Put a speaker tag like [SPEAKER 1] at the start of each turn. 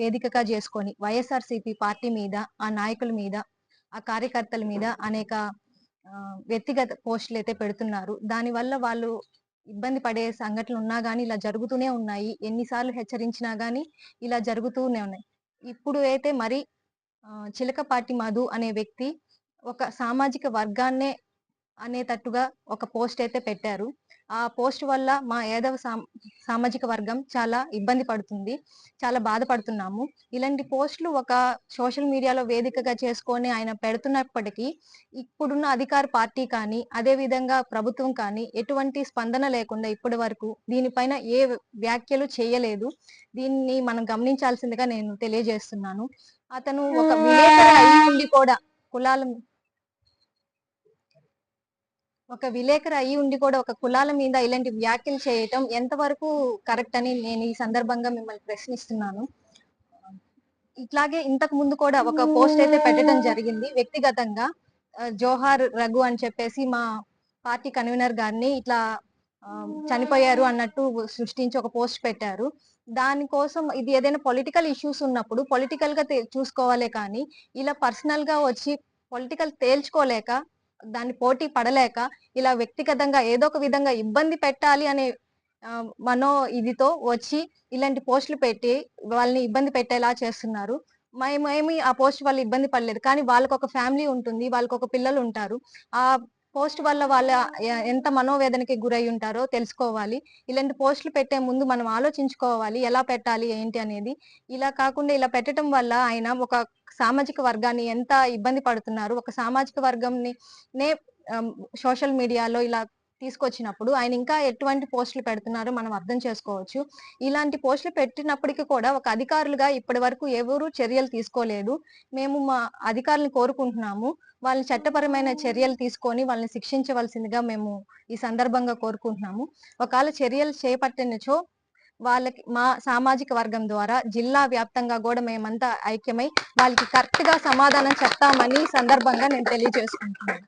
[SPEAKER 1] వేదికగా చేసుకొని వైఎస్ఆర్సీపీ పార్టీ మీద, ఆ నాయకుల మీద, ఆ కార్యకర్తల మీద అనేక వ్యక్తిగత పోస్టులు అయితే పెడుతున్నారు. దానివల్ల వాళ్ళు ఇబ్బంది పడే సంఘటనలు ఉన్నా గానీ ఇలా జరుగుతూనే ఉన్నాయి. ఎన్నిసార్లు హెచ్చరించినా గానీ ఇలా జరుగుతూనే ఉన్నాయి. ఇప్పుడు అయితే మరి చిలకపాటి మధు అనే వ్యక్తి ఒక సామాజిక వర్గాన్నే అనేటట్టుగా ఒక పోస్ట్ అయితే పెట్టారు. ఆ పోస్ట్ వల్ల మా యాదవ సామాజిక వర్గం చాలా ఇబ్బంది పడుతుంది. చాలా బాధపడుతున్నాము. ఇలాంటి పోస్టులు ఒక సోషల్ మీడియాలో వేదికగా చేసుకొని ఆయన పెడుతున్నప్పటికీ, ఇప్పుడున్న అధికార పార్టీ కానీ, అదే విధంగా ప్రభుత్వం కానీ ఎటువంటి స్పందన లేకుండా ఇప్పటి వరకు దీనిపైన ఏ వ్యాఖ్యలు చేయలేదు. దీన్ని మనం గమనించాల్సిందిగా నేను తెలియజేస్తున్నాను. అతను ఒక విలేకరి అయి ఉండి కూడా కులాల ఒక కులాల మీద ఇలాంటి వ్యాఖ్యలు చేయటం ఎంతవరకు కరెక్ట్ అని నేను ఈ సందర్భంగా మిమ్మల్ని ప్రశ్నిస్తున్నాను. ఇట్లాగే ఇంతకు ముందు కూడా ఒక పోస్ట్ అయితే పెట్టడం జరిగింది వ్యక్తిగతంగా. జోహార్ రఘు అని చెప్పేసి మా పార్టీ కన్వీనర్ గారిని ఇట్లా చనిపోయారు అన్నట్టు సృష్టించి ఒక పోస్ట్ పెట్టారు. దానికోసం ఇది ఏదైనా పొలిటికల్ ఇష్యూస్ ఉన్నప్పుడు పొలిటికల్ గా చూసుకోవాలే కానీ ఇలా పర్సనల్ గా వచ్చి పొలిటికల్ తేల్చుకోలేక దాన్ని పోటీ పడలేక ఇలా వ్యక్తిగతంగా ఏదో ఒక విధంగా ఇబ్బంది పెట్టాలి అనే మనో ఇదితో వచ్చి ఇలాంటి పోస్టులు పెట్టి వాళ్ళని ఇబ్బంది పెట్టేలా చేస్తున్నారు. మేమేమి ఆ పోస్ట్ వల్ల ఇబ్బంది పడలేదు. కానీ వాళ్ళకి ఒక ఫ్యామిలీ ఉంటుంది. వాళ్ళకి ఒక పిల్లలు ఉంటారు. ఆ పోస్ట్ వల్ల వాళ్ళ ఎంత మనోవేదనకి గురై ఉంటారో తెలుసుకోవాలి. ఇలాంటి పోస్టులు పెట్టే ముందు మనం ఆలోచించుకోవాలి. ఎలా పెట్టాలి ఏంటి అనేది. ఇలా కాకుండా ఇలా పెట్టడం వల్ల ఆయన ఒక సామాజిక వర్గాన్ని ఎంత ఇబ్బంది పడుతున్నారు. ఒక సామాజిక వర్గంని నే సోషల్ మీడియాలో ఇలా తీసుకొచ్చినప్పుడు ఆయన ఇంకా ఎటువంటి పోస్టులు పెడుతున్నారో మనం అర్థం చేసుకోవచ్చు. ఇలాంటి పోస్టులు పెట్టినప్పటికీ కూడా ఒక అధికారులుగా ఇప్పటి వరకు ఎవరు చర్యలు తీసుకోలేదు. మేము మా అధికారులను కోరుకుంటున్నాము. వాళ్ళని చట్టపరమైన చర్యలు తీసుకొని వాళ్ళని శిక్షించవలసిందిగా మేము ఈ సందర్భంగా కోరుకుంటున్నాము. ఒకవేళ చర్యలు చేపట్టినచో వాళ్ళకి మా సామాజిక వర్గం ద్వారా జిల్లా వ్యాప్తంగా కూడా మేమంతా ఐక్యమై వాళ్ళకి కరెక్ట్ గా సమాధానం చెప్తామని సందర్భంగా నేను తెలియజేసుకుంటున్నాను.